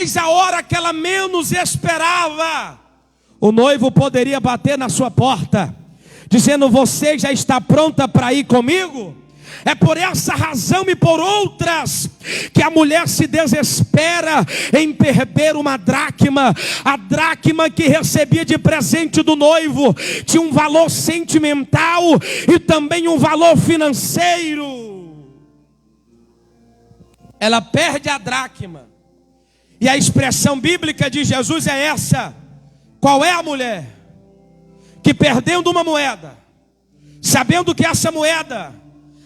Mas a hora que ela menos esperava, o noivo poderia bater na sua porta, dizendo: você já está pronta para ir comigo? É por essa razão e por outras que a mulher se desespera em perder uma dracma. A dracma que recebia de presente do noivo tinha um valor sentimental e também um valor financeiro. Ela perde a dracma. E a expressão bíblica de Jesus é essa: qual é a mulher que, perdendo uma moeda, sabendo que essa moeda,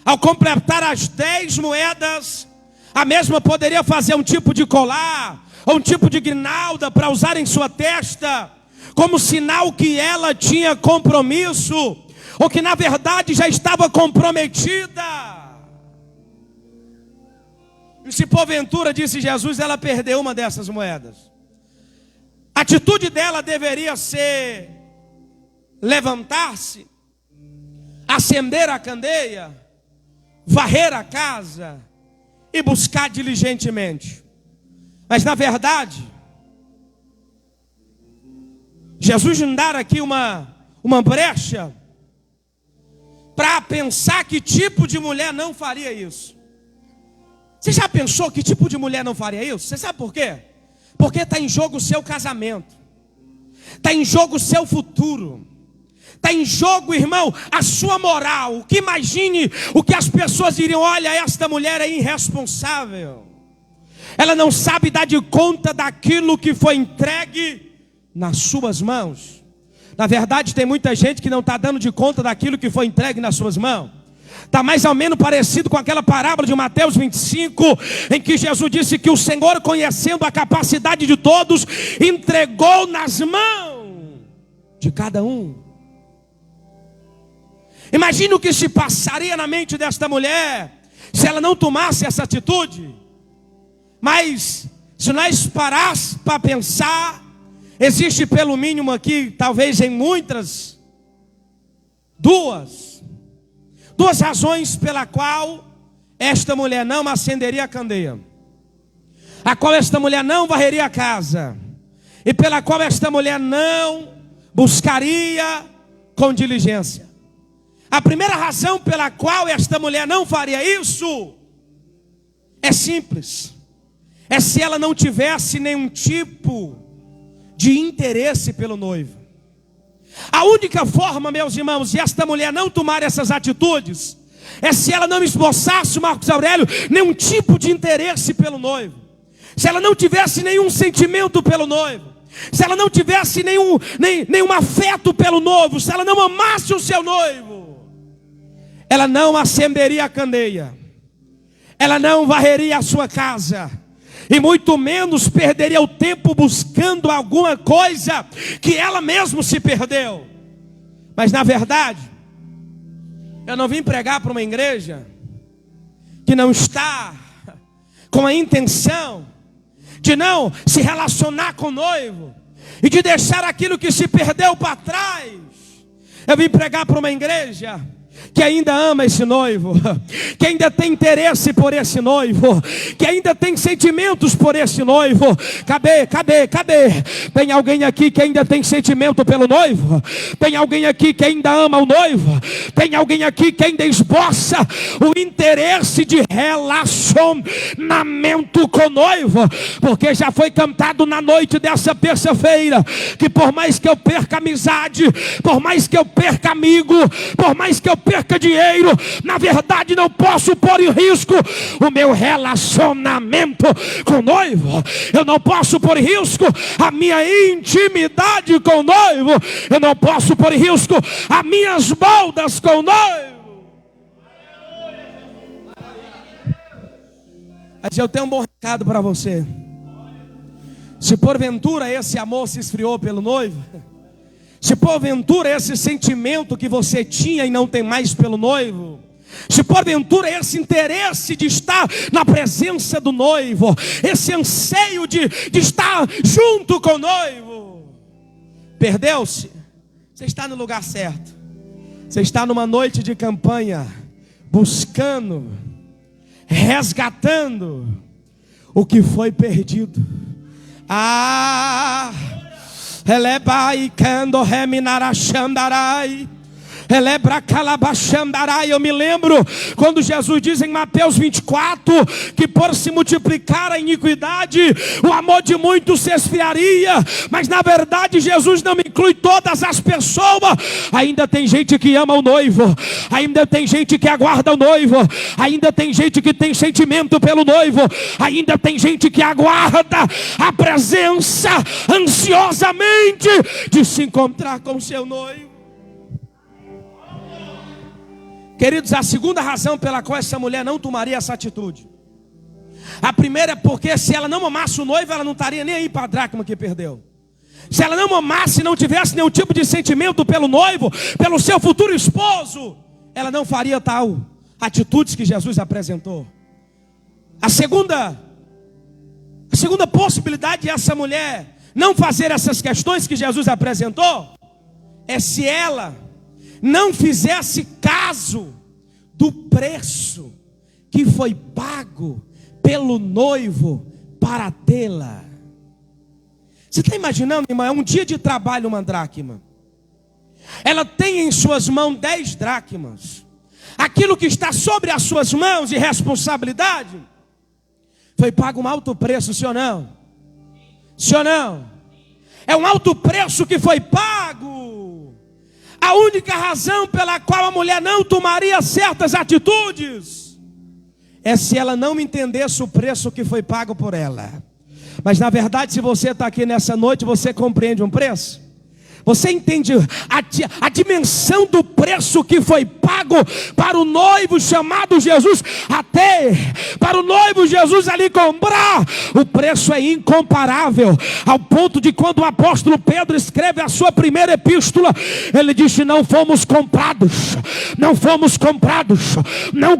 ao completar as 10 moedas, a mesma poderia fazer um tipo de colar, ou um tipo de grinalda para usar em sua testa, como sinal que ela tinha compromisso, ou que na verdade já estava comprometida. E se porventura, disse Jesus, ela perdeu uma dessas moedas, a atitude dela deveria ser levantar-se, acender a candeia, varrer a casa e buscar diligentemente. Mas na verdade, Jesus nos dá aqui uma brecha para pensar que tipo de mulher não faria isso. Você já pensou que tipo de mulher não faria isso? Você sabe por quê? Porque está em jogo o seu casamento, está em jogo o seu futuro, está em jogo, irmão, a sua moral. Que imagine o que as pessoas diriam: olha, esta mulher é irresponsável, ela não sabe dar de conta daquilo que foi entregue nas suas mãos. Na verdade, tem muita gente que não está dando de conta daquilo que foi entregue nas suas mãos. Está mais ou menos parecido com aquela parábola de Mateus 25, em que Jesus disse que o Senhor, conhecendo a capacidade de todos, entregou nas mãos de cada um. Imagine o que se passaria na mente desta mulher se ela não tomasse essa atitude. Mas se nós parássemos para pensar, existe pelo mínimo aqui, talvez em muitas, duas razões pela qual esta mulher não acenderia a candeia, a qual esta mulher não varreria a casa, e pela qual esta mulher não buscaria com diligência. A primeira razão pela qual esta mulher não faria isso é simples: é se ela não tivesse nenhum tipo de interesse pelo noivo. A única forma, meus irmãos, de esta mulher não tomar essas atitudes é se ela não esboçasse, Marcos Aurélio, nenhum tipo de interesse pelo noivo, se ela não tivesse nenhum sentimento pelo noivo, se ela não tivesse nenhum afeto pelo noivo, se ela não amasse o seu noivo, ela não acenderia a candeia, ela não varreria a sua casa, e muito menos perderia o tempo buscando alguma coisa que ela mesma se perdeu. Mas na verdade, eu não vim pregar para uma igreja que não está com a intenção de não se relacionar com o noivo e de deixar aquilo que se perdeu para trás. Eu vim pregar para uma igreja que ainda ama esse noivo, que ainda tem interesse por esse noivo, que ainda tem sentimentos por esse noivo. Cadê? Tem alguém aqui que ainda tem sentimento pelo noivo? Tem alguém aqui que ainda ama o noivo? Tem alguém aqui que ainda esboça o interesse de relacionamento com o noivo? Porque já foi cantado na noite dessa terça-feira que por mais que eu perca amizade, por mais que eu perca amigo, por mais que eu perca dinheiro, na verdade não posso pôr em risco o meu relacionamento com o noivo. Eu não posso pôr em risco a minha intimidade com o noivo. Eu não posso pôr em risco as minhas bodas com o noivo. Mas eu tenho um bom recado para você. Se porventura esse amor se esfriou pelo noivo, se porventura esse sentimento que você tinha e não tem mais pelo noivo, se porventura esse interesse de estar na presença do noivo, esse anseio de estar junto com o noivo, perdeu-se, você está no lugar certo. Você está numa noite de campanha, buscando, resgatando o que foi perdido. Ah, elebai kendo reminarachandarai. Eu me lembro quando Jesus diz em Mateus 24 que por se multiplicar a iniquidade, o amor de muitos se esfriaria. Mas na verdade Jesus não inclui todas as pessoas. Ainda tem gente que ama o noivo, ainda tem gente que aguarda o noivo, ainda tem gente que tem sentimento pelo noivo, ainda tem gente que aguarda a presença ansiosamente de se encontrar com o seu noivo. Queridos, a segunda razão pela qual essa mulher não tomaria essa atitude. A primeira é porque se ela não amasse o noivo, ela não estaria nem aí para a dracma que perdeu. Se ela não amasse, não tivesse nenhum tipo de sentimento pelo noivo, pelo seu futuro esposo, ela não faria tal atitudes que Jesus apresentou. A segunda possibilidade de essa mulher não fazer essas questões que Jesus apresentou é se ela não fizesse caso do preço que foi pago pelo noivo para tê-la. Você está imaginando, irmão? É um dia de trabalho uma dracma. Ela tem em suas mãos 10 dracmas. Aquilo que está sobre as suas mãos de responsabilidade foi pago um alto preço, sim ou não? Sim ou não? É um alto preço que foi pago. A única razão pela qual a mulher não tomaria certas atitudes é se ela não entendesse o preço que foi pago por ela. Mas na verdade, se você está aqui nessa noite, você compreende um preço? Você entende a dimensão do preço que foi pago para o noivo chamado Jesus? Até para o noivo Jesus ali comprar, o preço é incomparável. Ao ponto de quando o apóstolo Pedro escreve a sua primeira epístola, ele disse: não fomos comprados, não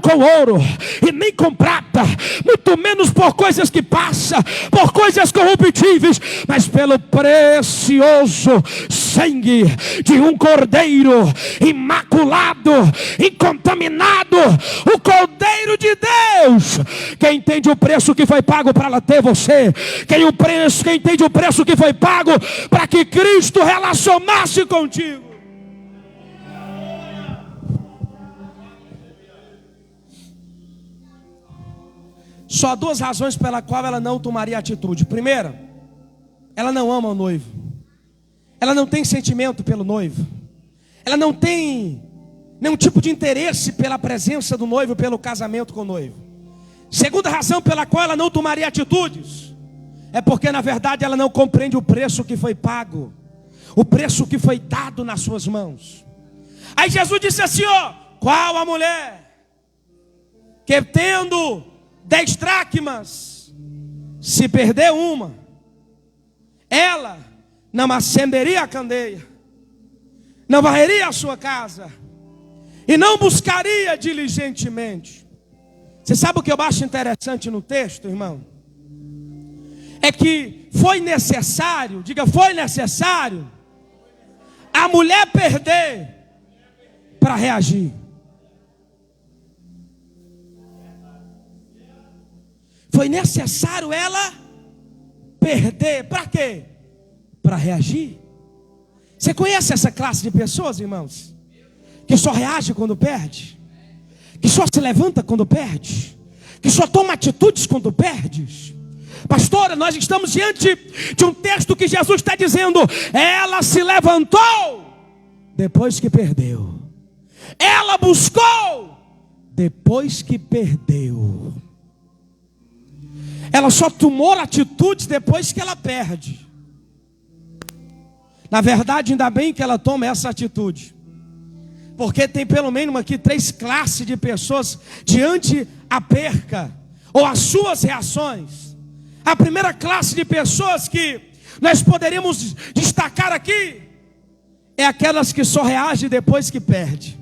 com ouro e nem com prata, muito menos por coisas que passam, por coisas corruptíveis, mas pelo precioso sangue de um cordeiro imaculado, incontaminado, o Cordeiro de Deus. Quem entende o preço que foi pago para ela ter você? Quem entende o preço que foi pago para que Cristo relacionasse contigo? Só há 2 razões pela qual ela não tomaria atitude. Primeira, ela não ama o noivo. Ela não tem sentimento pelo noivo. Ela não tem nenhum tipo de interesse pela presença do noivo, pelo casamento com o noivo. Segunda razão pela qual ela não tomaria atitudes é porque na verdade ela não compreende o preço que foi pago, o preço que foi dado nas suas mãos. Aí Jesus disse assim: ó, qual a mulher que tendo 10 dracmas, se perder uma, ela não acenderia a candeia, não varreria a sua casa e não buscaria diligentemente. Você sabe o que eu acho interessante no texto, irmão? É que foi necessário, diga, foi necessário a mulher perder para reagir. Foi necessário ela perder, para quê? Para reagir. Você conhece essa classe de pessoas, irmãos? Que só reage quando perde, que só se levanta quando perde, que só toma atitudes quando perde. Pastora, nós estamos diante de um texto que Jesus está dizendo: ela se levantou depois que perdeu, ela buscou depois que perdeu. Ela só tomou atitudes depois que ela perde. Na verdade, ainda bem que ela toma essa atitude, porque tem pelo menos aqui 3 classes de pessoas diante a perca ou as suas reações. A primeira classe de pessoas que nós poderíamos destacar aqui é aquelas que só reagem depois que perde.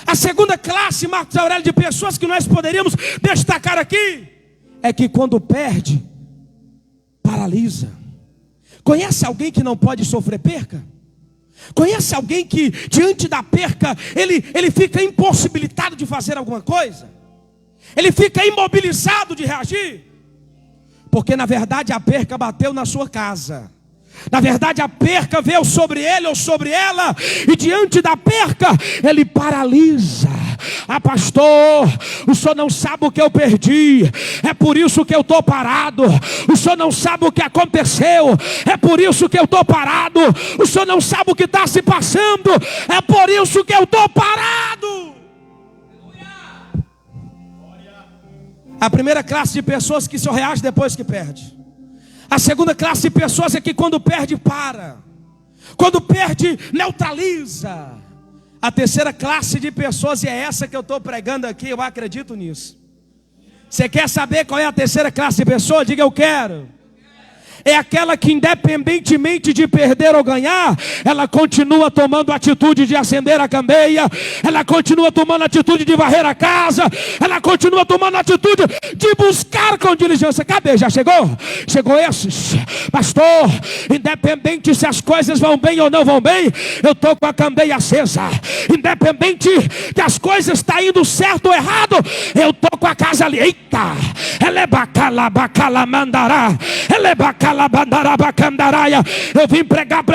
A segunda classe, Marcos Aurélio, de pessoas que nós poderíamos destacar aqui é que quando perde, paralisa. Conhece alguém que não pode sofrer perca? Conhece alguém que diante da perca ele fica impossibilitado de fazer alguma coisa? Ele fica imobilizado de reagir? Porque na verdade a perca bateu na sua casa. Na verdade a perca veio sobre ele ou sobre ela, e diante da perca ele paralisa. Ah, pastor, o senhor não sabe o que eu perdi, é por isso que eu estou parado. O senhor não sabe o que aconteceu, é por isso que eu estou parado. O senhor não sabe o que está se passando, é por isso que eu estou parado. A primeira classe de pessoas que só reage depois que perde. A segunda classe de pessoas é que quando perde, para. Quando perde, neutraliza. A terceira classe de pessoas, e é essa que eu estou pregando aqui, eu acredito nisso. Você quer saber qual é a terceira classe de pessoa? Diga eu quero. É aquela que independentemente de perder ou ganhar, ela continua tomando a atitude de acender a candeia, ela continua tomando a atitude de varrer a casa, ela continua tomando a atitude de buscar com diligência. Cadê? Já chegou? Chegou esses? Pastor, independente se as coisas vão bem ou não vão bem, eu estou com a candeia acesa. Independente que as coisas estão indo certo ou errado, eu estou com a casa ali. Eita! Ela é bacala, bacala, mandará. Ela é bacala. Eu vim pregar para